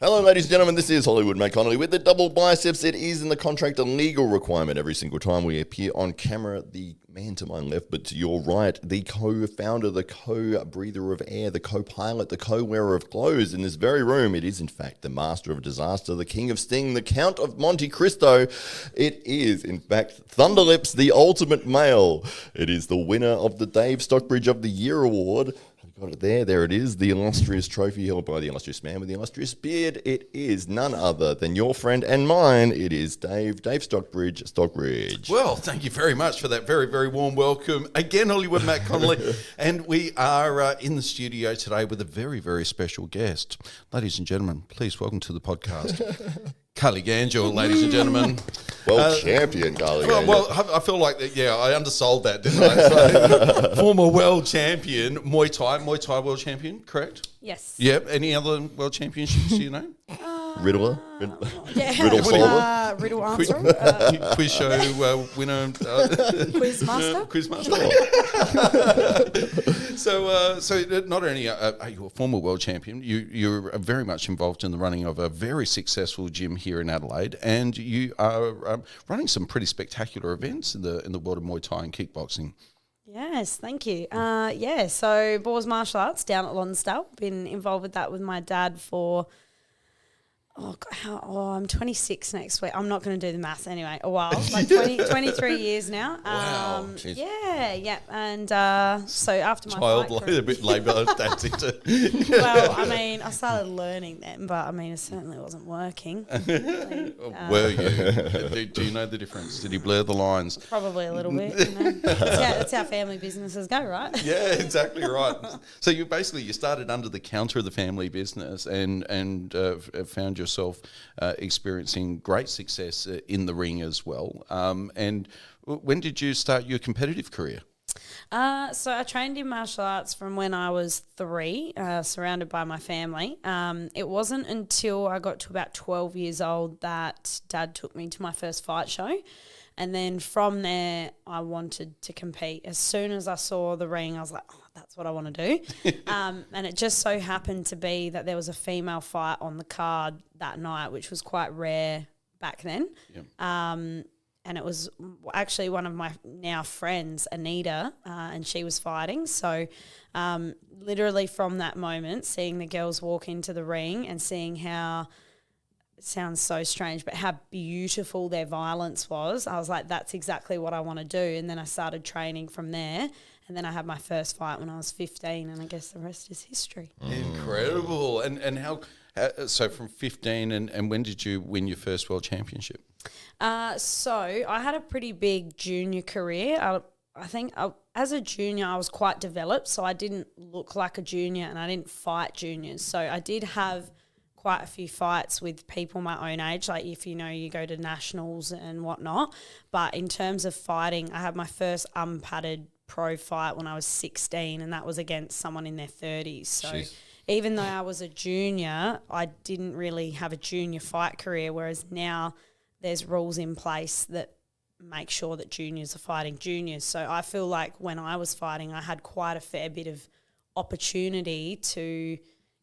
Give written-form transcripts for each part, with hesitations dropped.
Hello, ladies and gentlemen. This is Hollywood Mate Connolly with the double biceps. It is in the contract a legal requirement every single time we appear on camera. The man to my left, but to your right, the co-founder, the co-breather of air, the co-pilot, the co-wearer of clothes in this very room. It is, in fact, the master of disaster, the king of sting, the Count of Monte Cristo. It is, in fact, Thunderlips, the ultimate male. It is the winner of the Dave Stockbridge of the Year award. Got it there. There it is. The illustrious trophy held by the illustrious man with the illustrious beard. It is none other than your friend and mine. It is Dave Stockbridge. Well, thank you very much for that very, very warm welcome. Again, Hollywood Matt Connolly. And we are in the studio today with a very, very special guest. Ladies and gentlemen, please welcome to the podcast, Carly Gangell, ladies and gentlemen. World champion, Carly Gangell. Well, I feel like, I undersold that, didn't I? So, former world champion, Muay Thai world champion, correct? Yes. Yep. Any other world championships you know? Riddler? Yeah. Riddle solver? Riddle answer. Quiz show winner. Quiz master. Quiz master. So not only are you a former world champion, you're very much involved in the running of a very successful gym here in Adelaide, and you are running some pretty spectacular events in the world of Muay Thai and kickboxing. Yes, thank you. So Boars martial arts down at Lonsdale. Been involved with that with my dad for I'm 26 next week. I'm not going to do the maths anyway. A while, like 23 years now. Wow. Yeah. And so after my Child, a bit labour tactics. Well, I mean, I started learning then, but I mean, it certainly wasn't working. Were you? Do you know the difference? Did he blur the lines? Probably a little bit. You know? That's how family businesses go, right? Yeah, exactly right. So you started under the counter of the family business and found yourself experiencing great success in the ring as well. And when did you start your competitive career? So I trained in martial arts from when I was 3, surrounded by my family. It wasn't until I got to about 12 years old that Dad took me to my first fight show. And then from there, I wanted to compete. As soon as I saw the ring, I was like, that's what I want to do. And it just so happened to be that there was a female fight on the card that night, which was quite rare back then. Yep. And it was actually one of my now friends, Anita, and she was fighting. So literally from that moment, seeing the girls walk into the ring and seeing how – it sounds so strange, but how beautiful their violence was, I was like, that's exactly what I want to do. And then I started training from there. And then I had my first fight when I was 15, and I guess the rest is history. Incredible. And how so from 15, and when did you win your first world championship? So I had a pretty big junior career. I think as a junior, I was quite developed, so I didn't look like a junior and I didn't fight juniors. So I did have quite a few fights with people my own age, like if you go to nationals and whatnot. But in terms of fighting, I had my first unpadded pro fight when I was 16, and that was against someone in their 30s. So Jeez. Even though I was a junior, I didn't really have a junior fight career, whereas now there's rules in place that make sure that juniors are fighting juniors. So I feel like when I was fighting, I had quite a fair bit of opportunity to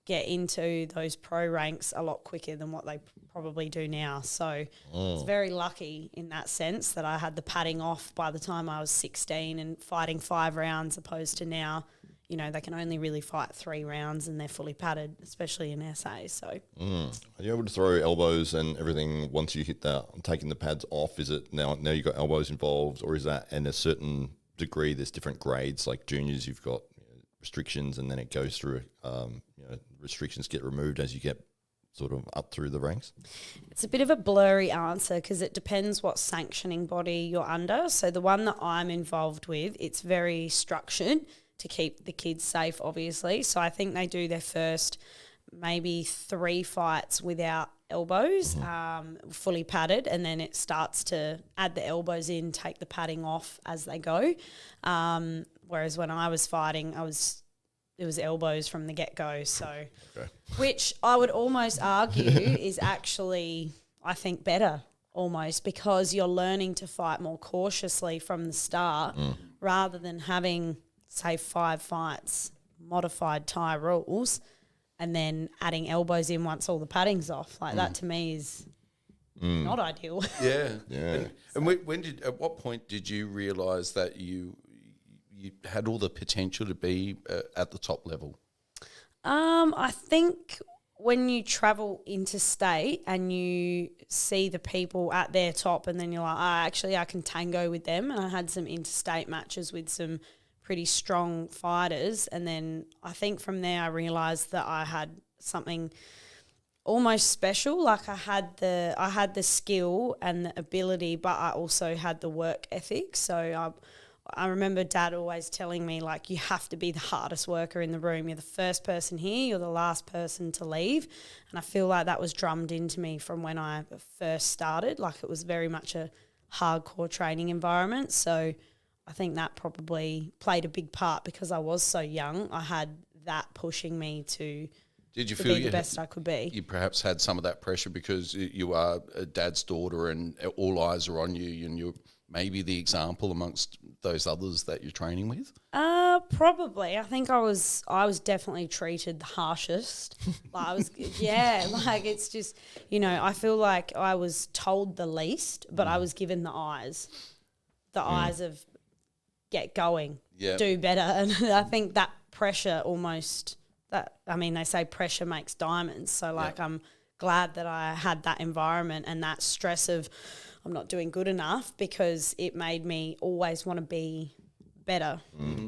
get into those pro ranks a lot quicker than what they probably do now. So I was very lucky in that sense that I had the padding off by the time I was 16 and fighting 5 rounds, opposed to now, they can only really fight 3 rounds and they're fully padded, especially in SA. So Are you able to throw elbows and everything once you hit that, taking the pads off? Is it now you've got elbows involved, or is that in a certain degree there's different grades? Like juniors, you've got restrictions, and then it goes through restrictions get removed as you get sort of up through the ranks? It's a bit of a blurry answer because it depends what sanctioning body you're under. So the one that I'm involved with, it's very structured to keep the kids safe, obviously. So I think they do their first maybe 3 fights without elbows, fully padded, and then it starts to add the elbows in, take the padding off as they go. Whereas when I was fighting, it was elbows from the get-go. So, which I would almost argue is actually, I think, better almost, because you're learning to fight more cautiously from the start rather than having, say, 5 fights, modified Thai rules. and then adding elbows in once all the padding's off. Like that to me is not ideal. Yeah. Yeah. And at what point did you realise that you had all the potential to be at the top level? I think when you travel interstate and you see the people at their top, and then you're like, actually I can tango with them. And I had some interstate matches with some pretty strong fighters, and then I think from there I realised that I had something almost special. Like I had the skill and the ability, but I also had the work ethic. So I remember Dad always telling me, like, you have to be the hardest worker in the room. You're the first person here, you're the last person to leave. And I feel like that was drummed into me from when I first started. Like, it was very much a hardcore training environment. So I think that probably played a big part because I was so young. I had that pushing me to Did you to feel be the best I could be. you perhaps had some of that pressure because you are a dad's daughter and all eyes are on you, and you're maybe the example amongst those others that you're training with? Probably. I think I was definitely treated the harshest. Like it's just, I feel like I was told the least, but I was given the eyes of get going, do better. And I think that pressure they say pressure makes diamonds. So I'm glad that I had that environment and that stress of I'm not doing good enough, because it made me always want to be better.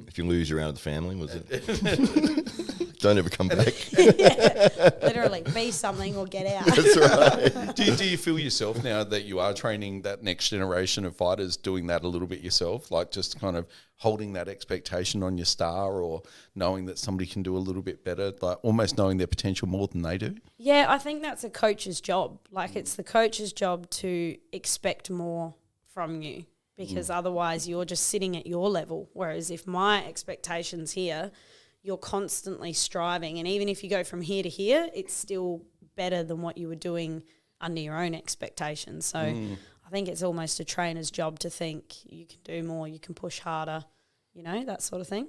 If you lose, you're out of the family, was it? Don't ever come back. Literally, be something or get out. That's right. Do you feel yourself now that you are training that next generation of fighters doing that a little bit yourself, like just kind of holding that expectation on your star, or knowing that somebody can do a little bit better, like almost knowing their potential more than they do? Yeah, I think that's a coach's job. Like, it's the coach's job to expect more from you, because otherwise you're just sitting at your level. Whereas if my expectation's here, you're constantly striving. And even if you go from here to here, it's still better than what you were doing under your own expectations. So I think it's almost a trainer's job to think you can do more, you can push harder, that sort of thing.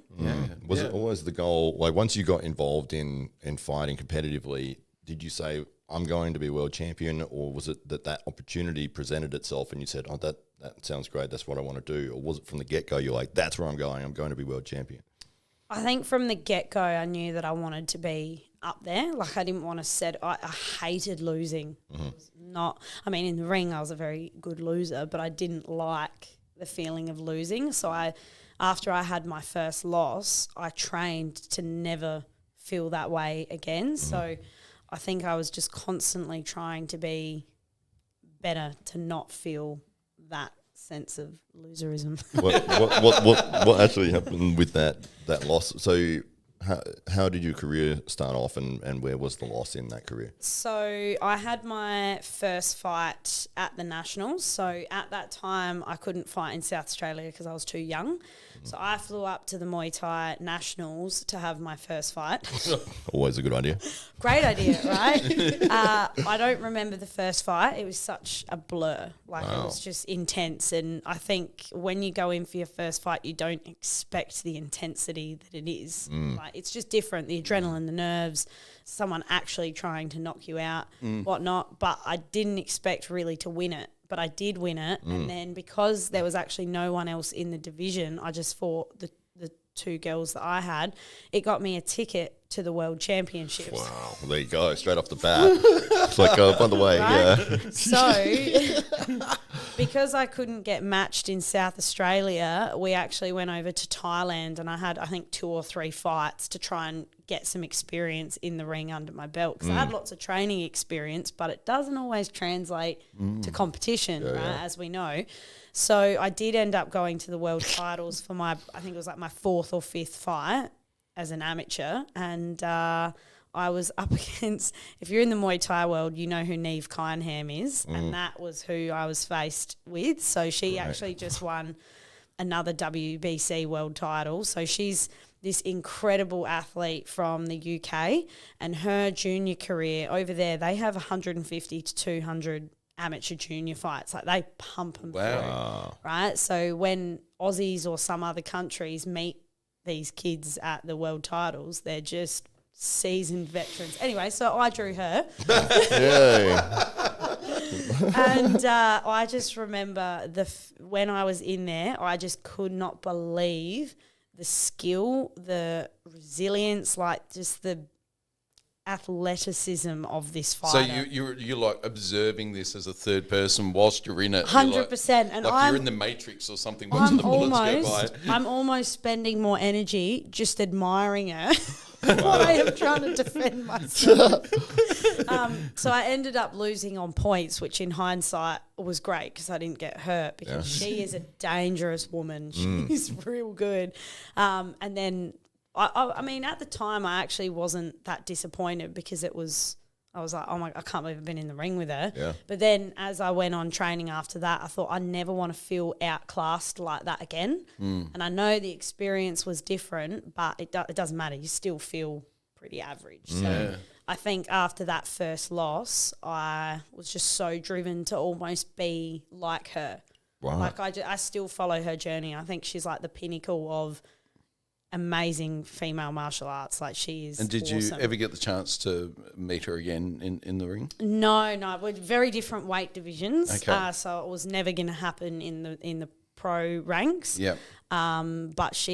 Was it always the goal, like once you got involved in fighting competitively, did you say, I'm going to be world champion, or was it that opportunity presented itself and you said, that sounds great, that's what I want to do? Or was it from the get-go, you're like, that's where I'm going to be world champion? I think from the get-go I knew that I wanted to be up there. Like, I didn't want to I hated losing. In the ring I was a very good loser, but I didn't like the feeling of losing. So after I had my first loss, I trained to never feel that way again. So I think I was just constantly trying to be better, to not feel that sense of loserism. What actually happened with that loss? So how did your career start off, and where was the loss in that career? So I had my first fight at the Nationals. So at that time I couldn't fight in South Australia because I was too young. So I flew up to the Muay Thai Nationals to have my first fight. Always a good idea. Great idea, right? I don't remember the first fight. It was such a blur. It was just intense. And I think when you go in for your first fight, you don't expect the intensity that it is. It's just different. The adrenaline, the nerves, someone actually trying to knock you out, whatnot. But I didn't expect really to win it. But I did win it. And then because there was actually no one else in the division, I just fought the two girls that I had. It got me a ticket to the World Championships. Wow, well, there you go, straight off the bat. It's like, by the way, right? So because I couldn't get matched in South Australia, we actually went over to Thailand, and I had, I think, 2 or 3 fights to try and get some experience in the ring under my belt, because I had lots of training experience, but it doesn't always translate to competition, as we know. So I did end up going to the world titles for I think it was like my 4th or 5th fight as an amateur, and I was up against, if you're in the Muay Thai world, you know who Neve Kynham is, and that was who I was faced with. So she actually just won another WBC world title. So she's this incredible athlete from the UK, and her junior career over there, they have 150 to 200 amateur junior fights. Like, they pump them through, right? So when Aussies or some other countries meet these kids at the world titles, they're just seasoned veterans. Anyway, so I drew her. Yeah. And I just remember when I was in there, I just could not believe the skill, the resilience, like just the athleticism of this fighter. So you're like observing this as a third person whilst you're in it. 100%. And like you're in the Matrix or something watching the bullets go by. I'm almost spending more energy just admiring her while I am trying to defend myself. So I ended up losing on points, which in hindsight was great because I didn't get hurt because she is a dangerous woman. She's real good. And then I mean, at the time, I actually wasn't that disappointed because I was like, oh my, I can't believe I've been in the ring with her. Yeah. But then as I went on training after that, I thought I never want to feel outclassed like that again. And I know the experience was different, but it doesn't matter. You still feel pretty average. So I think after that first loss, I was just so driven to almost be like her. Wow. Like I still follow her journey. I think she's like the pinnacle of amazing female martial arts. Like she is. And did you ever get the chance to meet her again in the ring? No, we're very different weight divisions. Okay. So it was never going to happen in the pro ranks. Yeah. But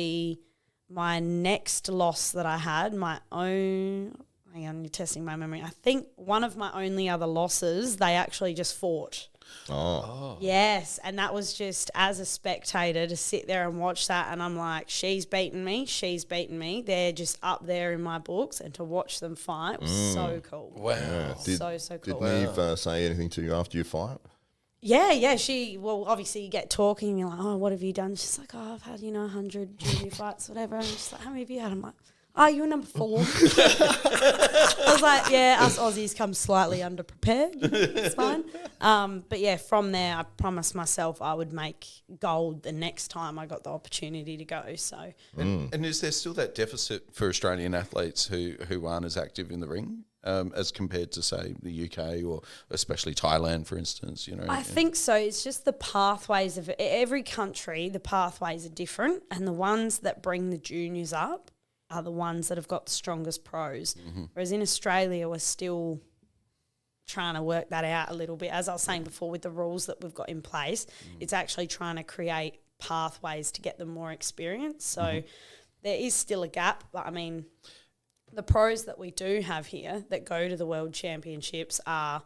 my next loss that I had, hang on, you're testing my memory. I think one of my only other losses, they actually just fought. Oh. Yes, and that was just as a spectator to sit there and watch that, and I'm like, she's beaten me. They're just up there in my books, and to watch them fight was so cool. Wow. Yeah. So cool. Did Neve say anything to you after your fight? Yeah. Obviously you get talking, and you're like, oh, what have you done? She's like, oh, I've had, 100 junior fights, whatever. And she's like, how many have you had? I'm like, oh, you're number 4. I was like, yeah, us Aussies come slightly underprepared. It's fine. But yeah, from there, I promised myself I would make gold the next time I got the opportunity to go. So, and is there still that deficit for Australian athletes who aren't as active in the ring as compared to, say, the UK or especially Thailand, for instance? I think so. It's just the pathways of every country. The pathways are different, and the ones that bring the juniors up are the ones that have got the strongest pros. Whereas in Australia, we're still trying to work that out a little bit. As I was saying before, with the rules that we've got in place, it's actually trying to create pathways to get them more experience. So there is still a gap. But, I mean, the pros that we do have here that go to the World Championships are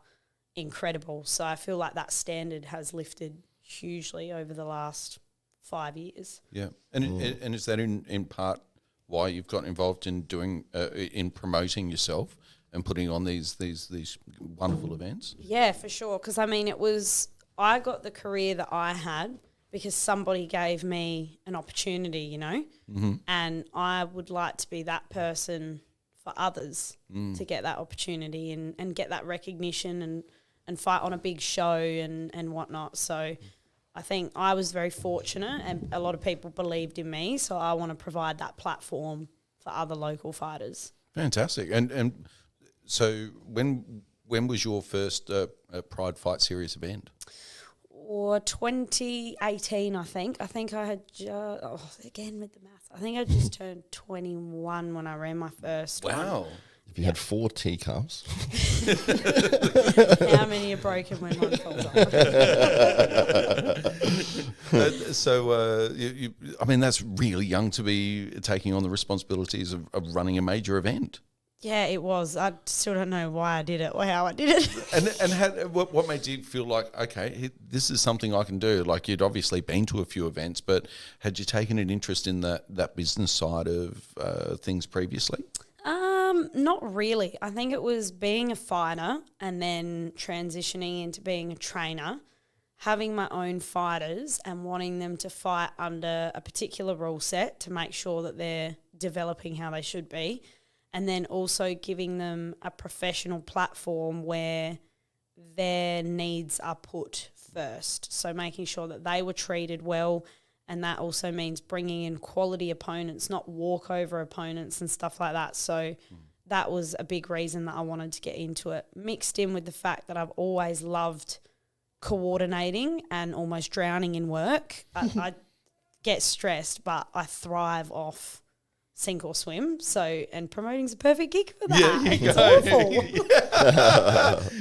incredible. So I feel like that standard has lifted hugely over the last 5 years. Yeah. And is that in part why you've got involved in doing in promoting yourself and putting on these wonderful events? Yeah, for sure. Because I got the career that I had because somebody gave me an opportunity, and I would like to be that person for others to get that opportunity and get that recognition and fight on a big show and whatnot. So I think I was very fortunate, and a lot of people believed in me, so I want to provide that platform for other local fighters. Fantastic. And so when was your first Pride Fight Series event? Or 2018, I think. I think I had again with the math. I think I just turned 21 when I ran my first one. Wow. If you had 4 teacups. How many are broken when one falls off? I mean, that's really young to be taking on the responsibilities of running a major event. Yeah, it was. I still don't know why I did it or how I did it. And what made you feel like, okay, this is something I can do? Like, you'd obviously been to a few events, but had you taken an interest in that business side of things previously? Not really. I think it was being a fighter and then transitioning into being a trainer, having my own fighters and wanting them to fight under a particular rule set to make sure that they're developing how they should be, and then also giving them a professional platform where their needs are put first. So making sure that they were treated well, and that also means bringing in quality opponents, not walkover opponents and stuff like that. So that was a big reason that I wanted to get into it, mixed in with the fact that I've always loved coordinating and almost drowning in work. I get stressed, but I thrive off sink or swim. So, and promoting's a perfect gig for that. Yeah, you It's go. awful.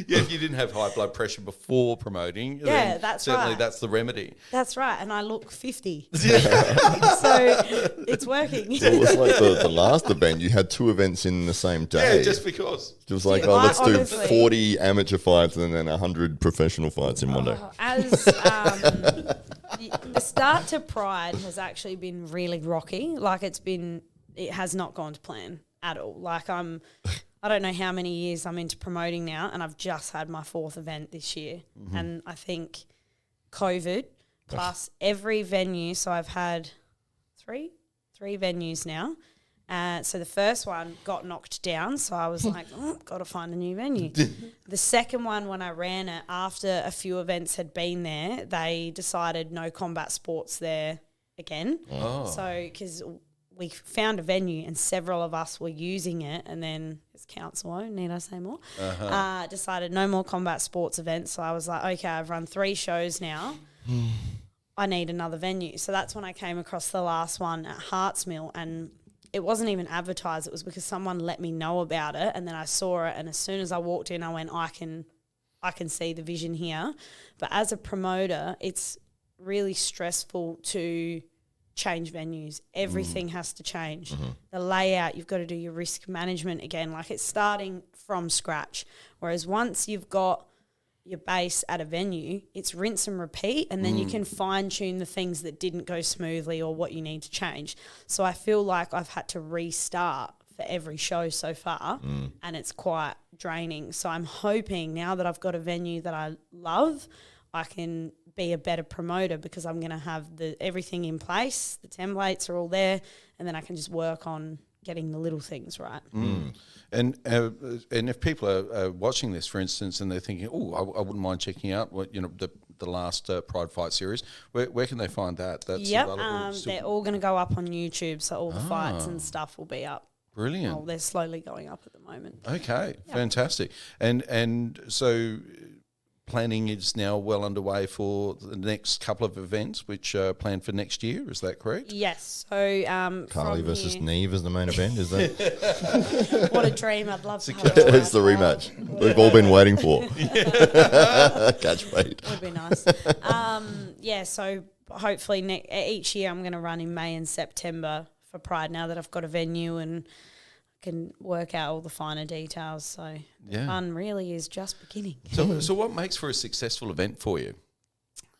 Yeah, if you didn't have high blood pressure before promoting, Yeah, then that's certainly right. that's the remedy. That's right. And I look 50. So it's working. Well, it's like the last event. You had 2 events in the same day. Yeah, just because. It was like, Yeah, let's do honestly- 40 amateur fights and then 100 professional fights in one day. As the start to Pride has actually been really rocky. Like it has not gone to plan at all. Like I don't know how many years I'm into promoting now, and I've just had my 4th event this year. And I think COVID plus every venue. So I've had three venues now. So the first one got knocked down, so I was like, got to find a new venue. The second one, when I ran it, after a few events had been there, they decided no combat sports there again. Oh. So because we found a venue and several of us were using it, and then as council, need I say more, decided no more combat sports events. So I was like, okay, I've run 3 shows now. I need another venue. So that's when I came across the last one at Hartsmill, and it wasn't even advertised. It was because someone let me know about it, and then I saw it, and as soon as I walked in, I went, I can see the vision here. But as a promoter, it's really stressful to change venues. Everything has to change. The layout, you've got to do your risk management again. Like, it's starting from scratch. Whereas once you've got your base at a venue, it's rinse and repeat, and then you can fine tune the things that didn't go smoothly or what you need to change. So I feel like I've had to restart for every show so far, and it's quite draining. So I'm hoping now that I've got a venue that I love, I can be a better promoter, because I'm going to have everything in place, the templates are all there, and then I can just work on getting the little things right. And if people are watching this, for instance, and they're thinking, oh, I wouldn't mind checking out the last Pride Fight series, where can they find that? That's available still? They're all going to go up on YouTube, so all the fights and stuff will be up. Brilliant. Oh, they're slowly going up at the moment. Okay, fantastic. And so planning is now well underway for the next couple of events, which are planned for next year. Is that correct? Yes. So Carly versus Neve is the main event, is that? what a dream! I'd love to have It's the rematch we've all been waiting for. Catch weight. Would be nice. So hopefully each year I'm going to run in May and September for Pride, now that I've got a venue and can work out all the finer details. So the fun really is just beginning. So what makes for a successful event for you?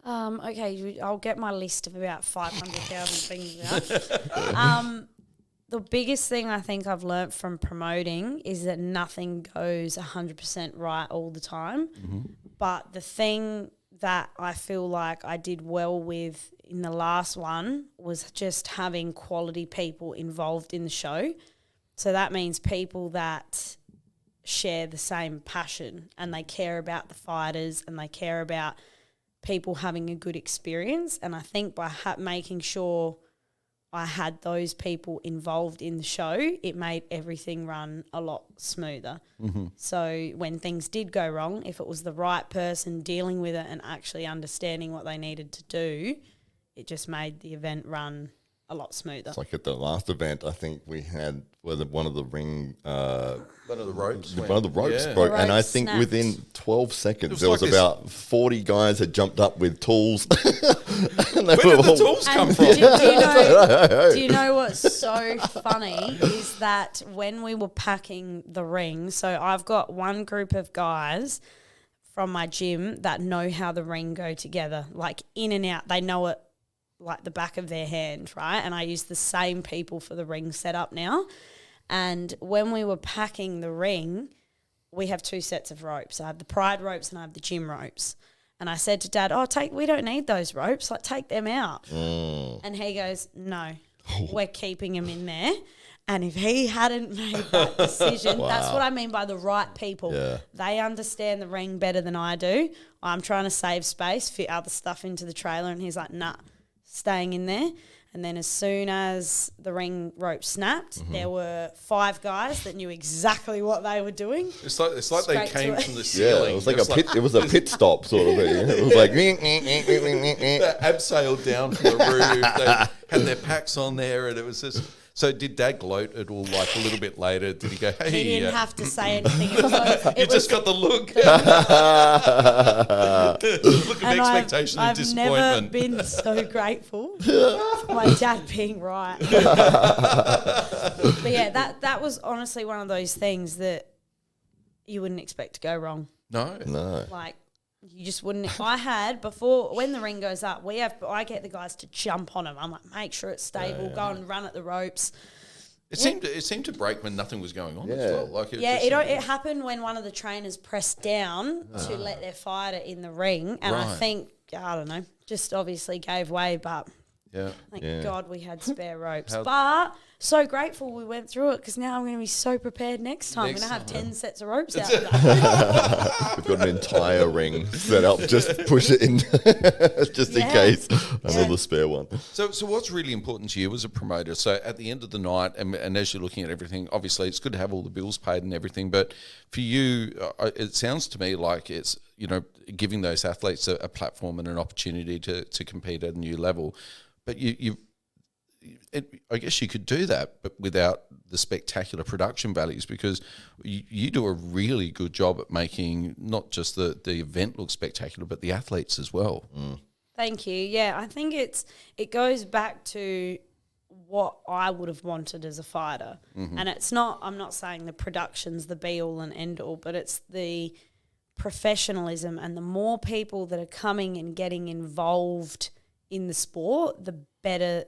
Okay, I'll get my list of about 500,000 things out. The biggest thing I think I've learnt from promoting is that nothing goes 100% right all the time. But the thing that I feel like I did well with in the last one was just having quality people involved in the show. So that means people that share the same passion, and they care about the fighters, and they care about people having a good experience. And I think by making sure I had those people involved in the show, it made everything run a lot smoother. So when things did go wrong, if it was the right person dealing with it and actually understanding what they needed to do, it just made the event run a lot smoother. It's like at the last event, I think we had one of the ring, One of the ropes. one of the ropes Yeah. broke, The and I ropes think snapped. within 12 seconds was there like was this- about 40 guys had jumped up with tools. And they Where were did the all- tools come And from? do you know what's so funny is that when we were packing the ring, so I've got one group of guys from my gym that know how the ring go together, like in and out. They know it like the back of their hand, right? And I use the same people for the ring setup now. And when we were packing the ring, we have 2 sets of ropes. I have the Pride ropes and I have the gym ropes. And I said to Dad, we don't need those ropes. Like, take them out. And he goes, no, we're keeping them in there. And if he hadn't made that decision, that's what I mean by the right people. Yeah. They understand the ring better than I do. I'm trying to save space, fit other stuff into the trailer. And he's like, nah, staying in there. And then as soon as the ring rope snapped, there were 5 guys that knew exactly what they were doing. It's like they Straight came to it. from the Yeah, ceiling. it was like a pit. It was a pit stop sort of thing. It was like They abseiled down from the roof. They had their packs on there, and it was just So did Dad gloat at all, like a little bit later? Did he go, hey? He didn't have to say anything. It was, You just got the look. Look of and expectation and I've disappointment. never been so grateful for my dad being right. But yeah, that was honestly one of those things that you wouldn't expect to go wrong. No. Like, you just wouldn't. I had before, when the ring goes up, I get the guys to jump on them. I'm like, make sure it's stable, go and run at the ropes. It seemed to break when nothing was going on as well. Like It happened when one of the trainers pressed down to let their fighter in the ring, and I think, I don't know, just obviously gave way, but thank God we had spare ropes. But so grateful we went through it, because now I'm going to be so prepared next time. I'm going to have 10 sets of ropes out of that. We've got an entire ring set up, just push it in, just in case. Another spare one. So what's really important to you as a promoter? So at the end of the night, and as you're looking at everything, obviously it's good to have all the bills paid and everything, but for you, it sounds to me like it's, giving those athletes a platform and an opportunity to compete at a new level. But I guess you could do that, but without the spectacular production values, because you do a really good job at making not just the event look spectacular, but the athletes as well. Thank you. Yeah, I think it goes back to what I would have wanted as a fighter. And I'm not saying the production's the be all and end all, but it's the professionalism, and the more people that are coming and getting involved in the sport, the better,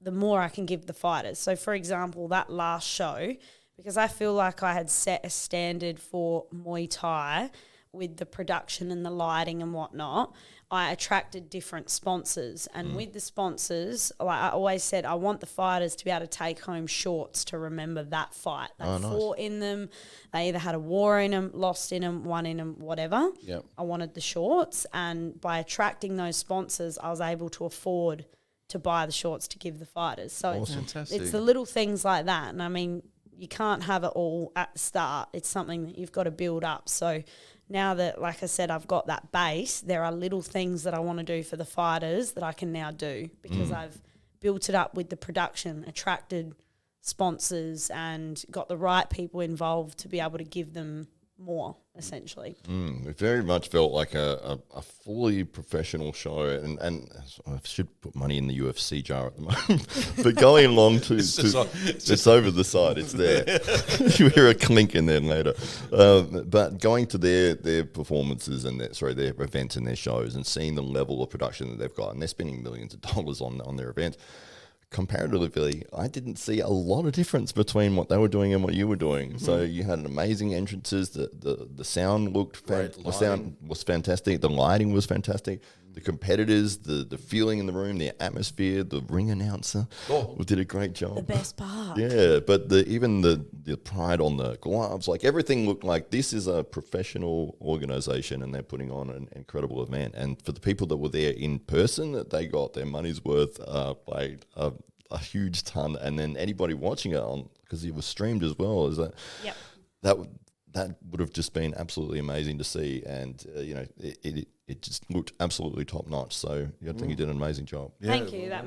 the more I can give the fighters. So, for example, that last show, because I feel like I had set a standard for Muay Thai with the production and the lighting and whatnot, I attracted different sponsors. And with the sponsors, like I always said, I want the fighters to be able to take home shorts to remember that fight. They fought in them. They either had a war in them, lost in them, won in them, whatever. Yep. I wanted the shorts. And by attracting those sponsors, I was able to afford to buy the shorts to give the fighters. So it's the little things like that. And I mean, you can't have it all at the start. It's something that you've got to build up. So now that, like I said, I've got that base, there are little things that I want to do for the fighters that I can now do, because I've built it up with the production, attracted sponsors, and got the right people involved to be able to give them more, essentially. It very much felt like a fully professional show, and I should put money in the UFC jar at the moment. But going along it's over the side, it's there. You hear a clink in there later. But going to their performances and their events and their shows, and seeing the level of production that they've got, and they're spending millions of dollars on their events. Comparatively, I didn't see a lot of difference between what they were doing and what you were doing. So you had amazing entrances. The sound looked the sound was fantastic. The lighting was fantastic. The competitors, the feeling in the room, the atmosphere, the ring announcer did a great job. The best part. Yeah, but even the pride on the gloves, like everything looked like this is a professional organization, and they're putting on an incredible event. And for the people that were there in person, they got their money's worth by a huge ton. And then anybody watching it on, because it was streamed as well, is that would have just been absolutely amazing to see. And it just looked absolutely top notch. So I think you did an amazing job. Thank you. That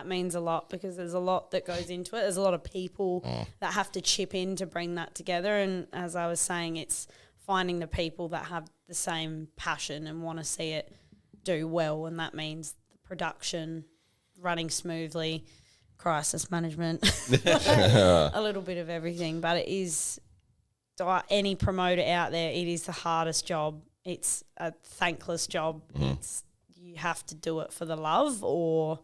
means a lot, because there's a lot that goes into it. There's a lot of people that have to chip in to bring that together. And as I was saying, it's finding the people that have the same passion and want to see it do well. And that means the production running smoothly, crisis management, a little bit of everything. But it is, any promoter out there, it is the hardest job. It's a thankless job. You have to do it for the love, or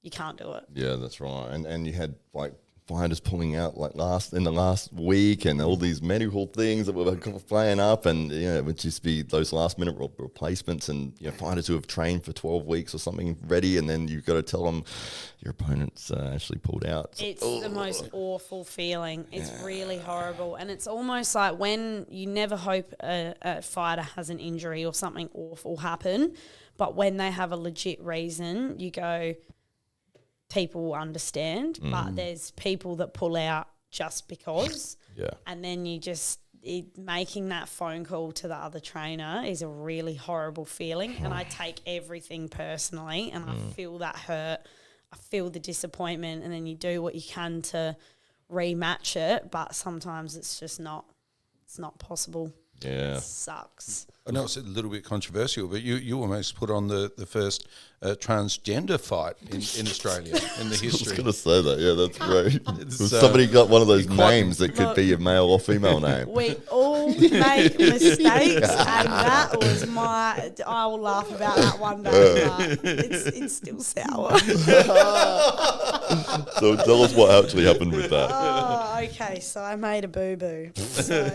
you can't do it. Yeah, that's right. And you had like fighters pulling out like in the last week, and all these medical things that were playing up, and it would just be those last minute replacements, and fighters who have trained for 12 weeks or something ready, and then you've got to tell them your opponent's actually pulled out. It's the most awful feeling. It's really horrible, and it's almost like when you never hope a fighter has an injury or something awful happen, but when they have a legit reason, you go, people will understand, but there's people that pull out just because. Yeah. And then making that phone call to the other trainer is a really horrible feeling. And I take everything personally, and I feel that hurt feel the disappointment, and then you do what you can to rematch it, but sometimes it's just not possible. Yeah. It sucks. I know it's a little bit controversial, but you almost put on the first transgender fight in Australia in the I was history. going to say that. Yeah, that's great. It's, Somebody got one of those quite- names that could be a male or female name. We all make mistakes, and that was I will laugh about that one day, but it's still sour. So tell us what actually happened with that. Oh, okay, so I made a boo-boo. So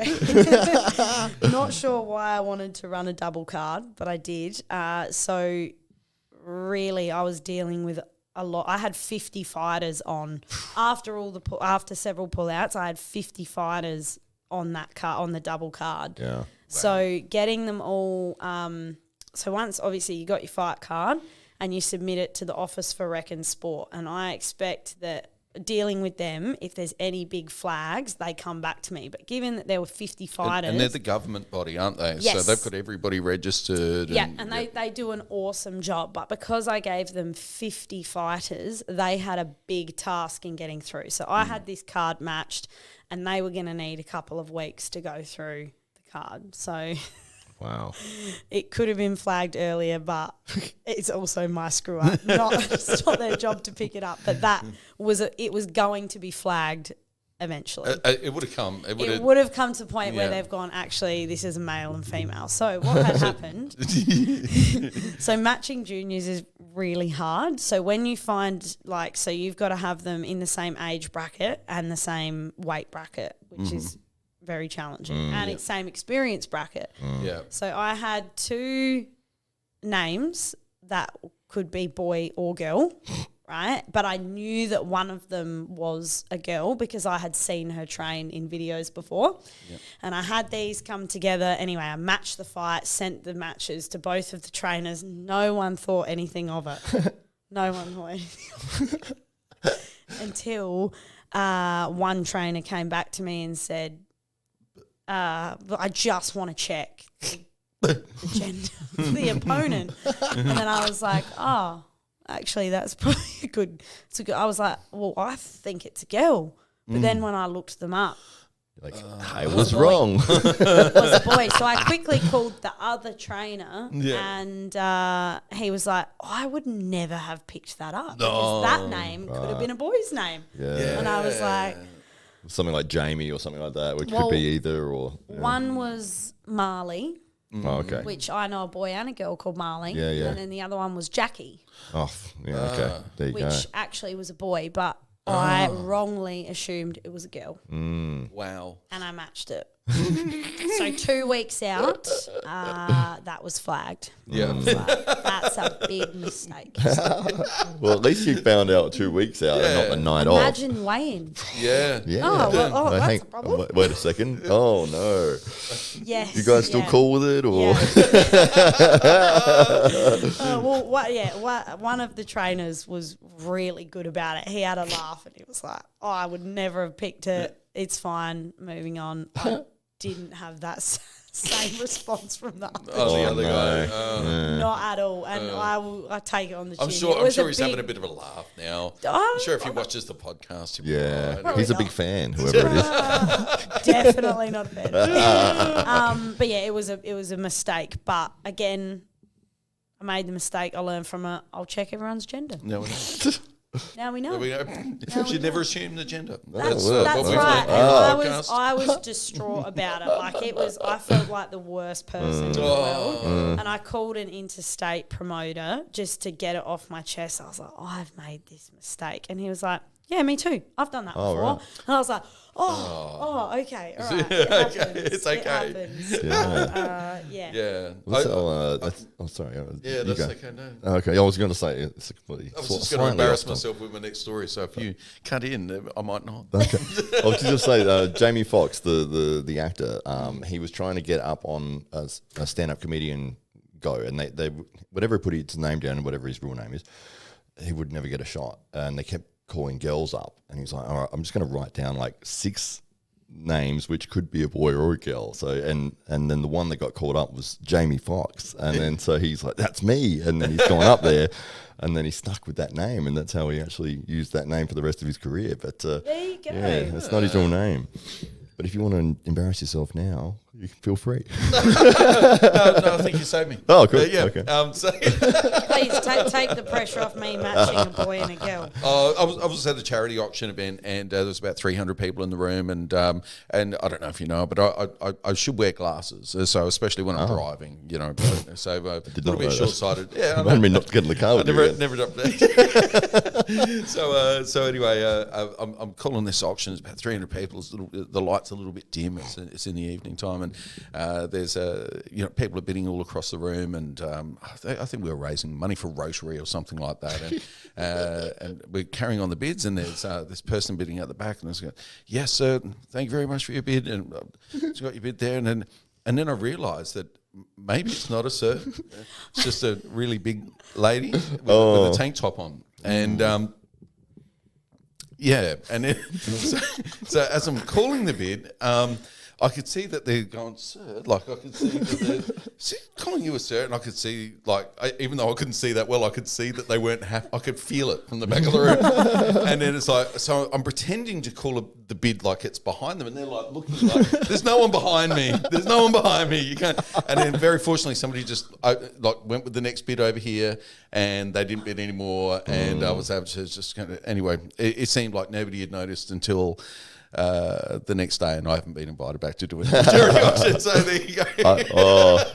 not sure why I wanted to run a double card, but I did. So really, I was dealing with a lot. I had 50 fighters on. After several pullouts, I had 50 fighters on that card, on the double card. Yeah. So getting them all. So once, obviously, you got your fight card and you submit it to the Office for Rec and Sport, and I expect that dealing with them, if there's any big flags, they come back to me. But given that there were 50 fighters... And they're the government body, aren't they? Yes. So they've got everybody registered. Yeah, and they do an awesome job. But because I gave them 50 fighters, they had a big task in getting through. So I had this card matched, and they were going to need a couple of weeks to go through the card. So... Wow. It could have been flagged earlier, but it's also my screw up. It's not their job to pick it up. But it was going to be flagged eventually. It would have come. It would have come to a point where Yeah. they've gone, actually, this is a male and female. So what had happened, so matching juniors is really hard. So when you find, so you've got to have them in the same age bracket and the same weight bracket, which is very challenging. And it's same experience bracket. Yeah. So I had 2 names that could be boy or girl, right? But I knew that one of them was a girl because I had seen her train in videos before. Yep. And I had these come together. Anyway, I matched the fight, sent the matches to both of the trainers. No one thought anything of it. No one thought anything of it. Until one trainer came back to me and said, but I just want to check the gender of the opponent. And then I was like, oh, actually, that's probably a good. I was like, well, I think it's a girl. But then when I looked them up, I was wrong. it was a boy. So I quickly called the other trainer, and he was like, I would never have picked that up because that name could have been a boy's name. Yeah. And I was like, Something like Jamie or something like that, which could be either or. Yeah. one was Marley, Oh, okay. which I know a boy and a girl called Marley. Yeah, yeah. And then the other one was Jackie, Oh, yeah, okay. There you go. which actually was a boy, but I wrongly assumed it was a girl. Wow. And I matched it. So 2 weeks out, that was flagged. Yeah. That's a big mistake. Well, at least you found out 2 weeks out and not the night off. Imagine weighing. Yeah. Yeah. Oh, well, No, that's a problem. Wait a second. Oh, no. Yes. You guys still cool with it? Or? One of the trainers was really good about it. He had a laugh and he was like, oh, I would never have picked it. It's fine. Moving on. I didn't have that same response from the other. Oh, the other no. guy. Not at all. And I take it on the chin. I'm sure he's having a bit of a laugh now. I'm sure if he watches the podcast, he'll be Yeah. right. He's a big fan, whoever it is. Definitely not a fan. But yeah, it was a mistake. But again, I made the mistake. I learned from it. I'll check everyone's gender. No, we know. Now we know. You should never assume the gender. That's what we've right. learned And on the podcast. I was distraught about it. I felt like the worst person in the world. And I called an interstate promoter just to get it off my chest. I was like, I've made this mistake. And he was like, yeah, me too. I've done that before. Right. And I was like, okay, all right. It's okay. It happens. Yeah. Yeah. Sorry. Yeah, that's okay. No. Okay, I was going to say it's completely. I was just going to embarrass myself with my next story, so if you cut in, I might not. Okay. I was just going to say, Jamie Foxx, the actor, he was trying to get up on a stand-up comedian go, and they whatever he put his name down and whatever his real name is, he would never get a shot, and they kept calling girls up, and he was like, all right, I'm just going to write down like 6 names, which could be a boy or a girl. So and then the one that got called up was Jamie Foxx, and then so he's like, that's me, and then he's gone up there, and then he stuck with that name, and that's how he actually used that name for the rest of his career. But There you go. yeah, that's not his real name. But if you want to embarrass yourself now, you can feel free. No, I think you saved me. Oh, cool. Yeah. Okay. Please take the pressure off me matching a boy and a girl. I was at a charity auction event, and there was about 300 people in the room, and I don't know if you know, but I should wear glasses, so especially when I'm driving, you know. So a little bit short-sighted. Yeah, I mean, not to get in the car with you. Never done So anyway, I'm calling this auction. It's about 300 people. The light's a little bit dim. It's in the evening time, and there's people are bidding all across the room, and I think we were raising money for Rotary or something like that, and we're carrying on the bids, and there's this person bidding at the back, and I was going, yes, sir, thank you very much for your bid, and it's got your bid there, and then I realised that maybe it's not a sir, it's just a really big lady with a tank top on, and yeah, and then, so as I'm calling the bid, I could see that they're going, sir, like I could see that they're calling you a sir, and I could see, like, even though I couldn't see that well, I could see that they weren't happy. I could feel it from the back of the room. And then it's like, so I'm pretending to call the bid like it's behind them, and they're like looking like, there's no one behind me. There's no one behind me. You can't. And then very fortunately, somebody just went with the next bid over here, and they didn't bid anymore, and I was able to just kind of, anyway, it seemed like nobody had noticed until the next day, and I haven't been invited back to do it. Charity auction, so there you go.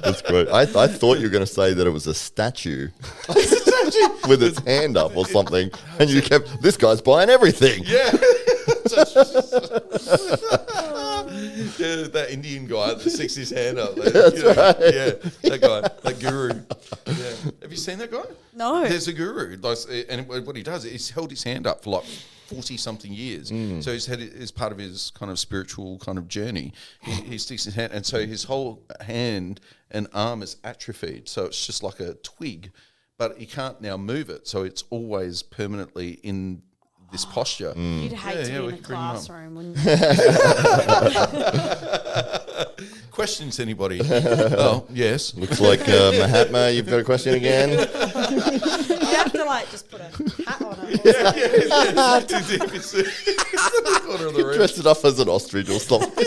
That's great. I thought you were going to say that it was a statue with its hand up or something, and you kept, this guy's buying everything. Yeah. Yeah, that Indian guy that sticks his hand up. Like, That's right. Yeah, that guy, that guru. Yeah. Have you seen that guy? No. There's a guru, and what he does is he's held his hand up for like 40-something years. So he's had it as part of his kind of spiritual kind of journey. He sticks his hand, and so his whole hand and arm is atrophied. So it's just like a twig, but he can't now move it. So it's always permanently in this posture. You'd hate to be in we a can bring him up. classroom, wouldn't you? Questions, anybody? Oh, yes. Looks like Mahatma, you've got a question again? You have to just put a hat on it. Or something. Corner of the room. Dress it up as an ostrich or something.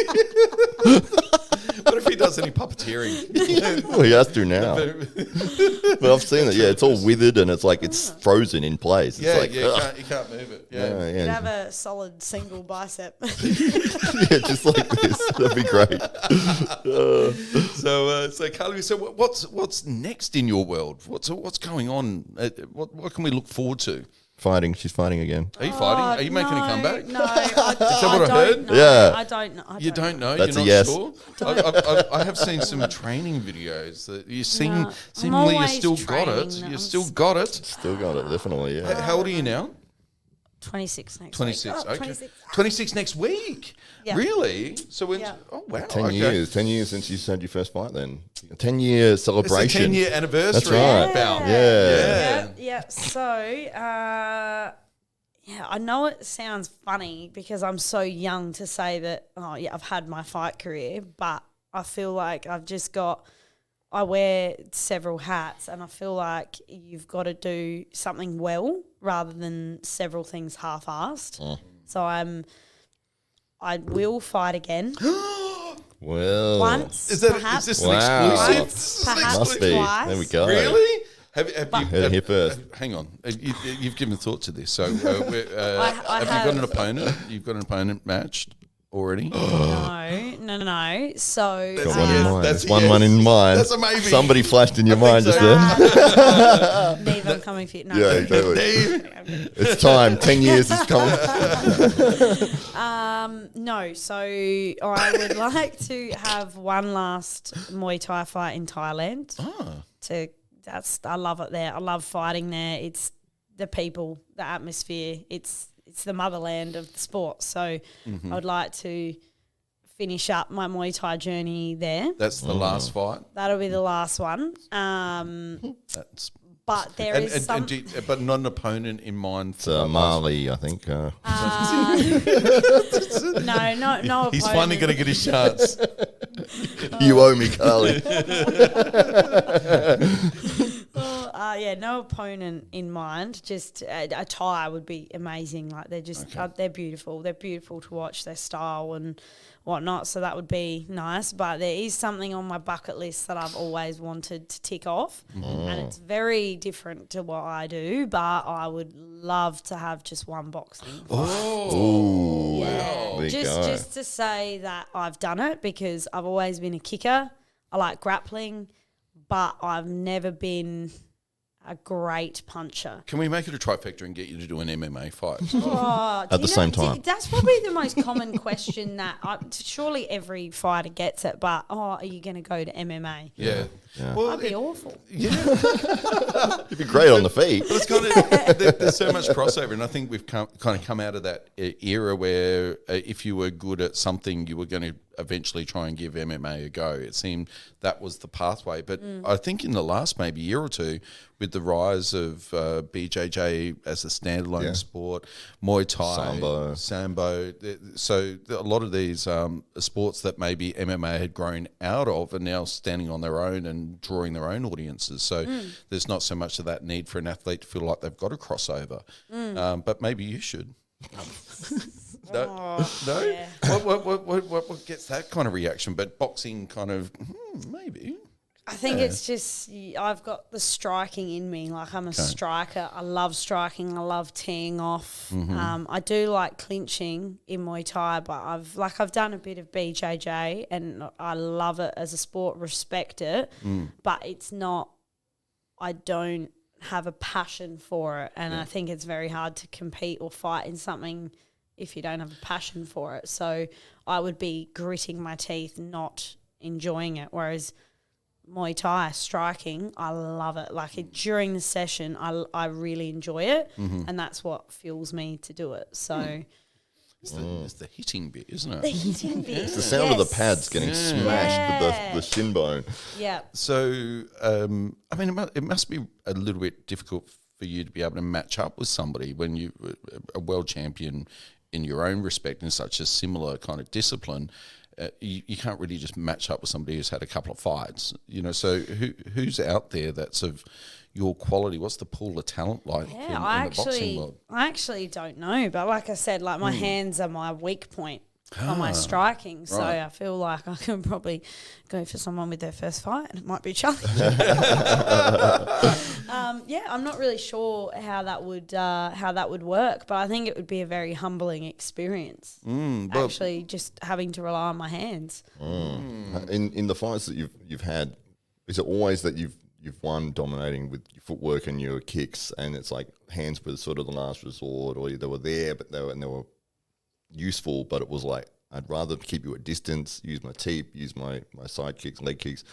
What if he does any puppeteering? Well, he has to now. But I've seen it. Yeah, it's all withered and it's like it's frozen in place. It's like, you can't move it. Yeah. You'd have a solid single bicep. Yeah, just like this. That'd be great. So Carly, so what's next in your world? What's going on? What can we look forward to? Fighting. She's fighting again. Are you fighting? Are you making a comeback? No, Is that what I heard? Know. Yeah. I don't know. You don't know? That's You're a not yes. sure? I have seen some training videos that you seemingly you still got it. You still got it. Still got it, definitely, yeah. How old are you now? 26 next 26. week. Oh, Okay. 26. 26 next week. Yeah. Really? So when? Yeah. Oh wow. 10 okay. years. 10 years since you had your first fight then. 10-year celebration. It's a 10-year anniversary. That's right. Bout. Yeah. Yeah. So, I know it sounds funny because I'm so young to say that, I've had my fight career, but I feel like I wear several hats, and I feel like you've got to do something well rather than several things half-assed. So I will fight again. Well. Once, Is perhaps. this Wow. an exclusive? Perhaps Must be. twice. There we go. Really? Have you Heard it here first. hang on. You've given thought to this. So I have you got an opponent? You've got an opponent matched already? No. So Got one in mind. That's There's a yes. one in mind. That's a maybe. Somebody flashed in your I mind think just so. then. Neve, I'm coming for you. No. Yeah, exactly. Dave. It's time. 10 years is coming. No, so I would like to have one last Muay Thai fight in Thailand. I love it there. I love fighting there. It's the people, the atmosphere. It's the motherland of the sport. So I would like to finish up my Muay Thai journey there. That's the last fight. That'll be the last one. That's But there is some. But not an opponent in mind. It's Marley, I think. No, no. He's finally going to get his chance. You owe me, Carly. Yeah, no opponent in mind. Just a Thai would be amazing. Like they're just they're beautiful. They're beautiful to watch. Their style and whatnot. So that would be nice. But there is something on my bucket list that I've always wanted to tick off, and it's very different to what I do. But I would love to have just one boxing. Oh, Yeah, wow. just to say that I've done it because I've always been a kicker. I like grappling, but I've never been a great puncher. Can we make it a trifecta and get you to do an MMA fight? At the same time. That's probably the most common question that surely every fighter gets it, but are you going to go to MMA? Yeah. Well, that'd be awful. Yeah. You'd be great on the feet. But it's kind of, there's so much crossover, and I think we've kind of come out of that era where if you were good at something, you were going to eventually try and give MMA a go. It seemed that was the pathway. But I think in the last maybe year or two, with the rise of BJJ as a standalone sport, Muay Thai, Sambo, so a lot of these sports that maybe MMA had grown out of are now standing on their own and drawing their own audiences. So there's not so much of that need for an athlete to feel like they've got a crossover. But maybe you should. No. Yeah. What gets that kind of reaction? But boxing kind of maybe. I think it's just I've got the striking in me. Like I'm a striker. I love striking. I love teeing off. I do like clinching in Muay Thai, but I've done a bit of BJJ and I love it as a sport. Respect it, but it's not. I don't have a passion for it, and I think it's very hard to compete or fight in something if you don't have a passion for it. So I would be gritting my teeth, not enjoying it. Whereas Muay Thai, striking, I love it. Like during the session, I really enjoy it, and that's what fuels me to do it. So it's the hitting bit, isn't it? the hitting bit. It's the sound of the pads getting smashed with the shin bone. Yeah. So, I mean, it must be a little bit difficult for you to be able to match up with somebody when you're a world champion in your own respect in such a similar kind of discipline. You can't really just match up with somebody who's had a couple of fights, So who's out there that's of your quality? What's the pool of talent like? Yeah, in the boxing world? I actually don't know, but like I said, like my hands are my weak point on my striking, so I feel like I can probably go for someone with their first fight, and it might be challenging. I'm not really sure how that would work, but I think it would be a very humbling experience. Actually, just having to rely on my hands. In the fights that you've had, is it always that you've won dominating with your footwork and your kicks, and it's like hands were sort of the last resort, or they were there, but they were useful, but it was like I'd rather keep you at distance, use my teep, use my side kicks, leg kicks,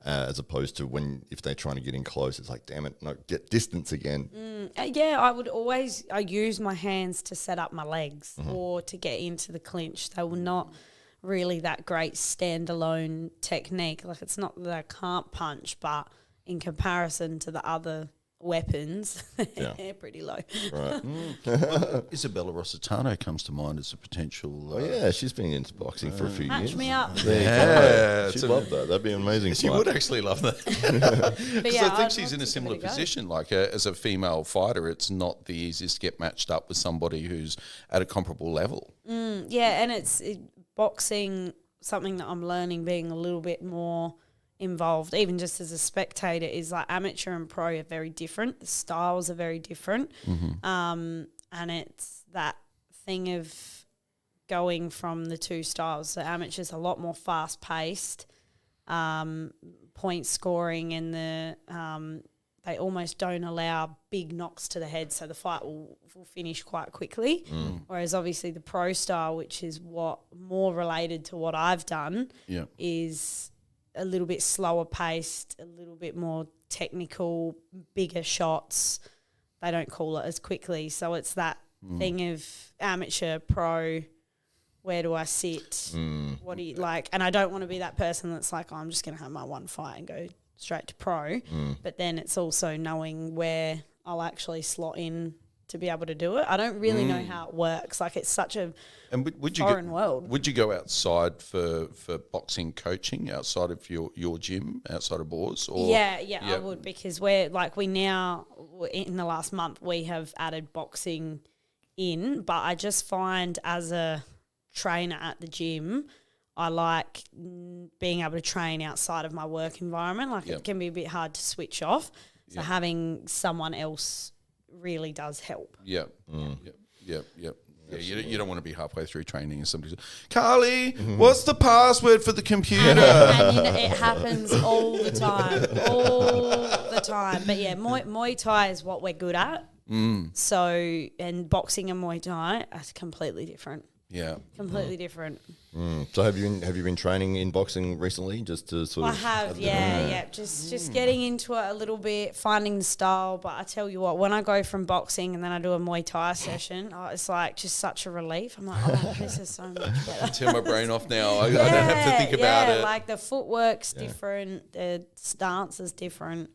as opposed to if they're trying to get in close, it's like, damn it, no, get distance again. I use my hands to set up my legs or to get into the clinch. They were not really that great standalone technique. Like it's not that I can't punch, but in comparison to the other weapons, they're pretty low. Right. Isabella Rossitano comes to mind as a potential. She's been into boxing for a few years. Match me up. She'd love that. That'd be an amazing. She would actually love that. Because I think she's in a similar position. Like as a female fighter, it's not the easiest to get matched up with somebody who's at a comparable level. And it's boxing, something that I'm learning, being a little bit more involved, even just as a spectator, is like amateur and pro are very different. The styles are very different. And it's that thing of going from the two styles. So amateurs a lot more fast paced, point scoring, and they almost don't allow big knocks to the head, so the fight will finish quite quickly. Whereas obviously the pro style, which is what more related to what I've done, is a little bit slower paced, a little bit more technical, bigger shots. They don't call it as quickly. So it's that thing of amateur, pro, where do I sit? What do you like? And I don't want to be that person that's like, I'm just going to have my one fight and go straight to pro. But then it's also knowing where I'll actually slot in to be able to do it. I don't really know how it works. Like, it's such a foreign world. Would you go outside for boxing coaching outside of your gym, outside of Boars? Or Yeah, I would, because we're like, in the last month we have added boxing in, but I just find as a trainer at the gym, I like being able to train outside of my work environment. Like, it can be a bit hard to switch off. So having someone else really does help. Yeah. You don't want to be halfway through training and somebody says, Carly, what's the password for the computer? And it happens all the time. But yeah, Muay Thai is what we're good at. So, and boxing and Muay Thai are completely different. Yeah. Completely different. So have you been training in boxing recently, just to sort of? I have, just getting into it a little bit, finding the style. But I tell you what, when I go from boxing and then I do a Muay Thai session, it's like just such a relief. I'm like, this is so much better. Turn my brain off now. I don't have to think about it. Like, the footwork's different, the stance is different,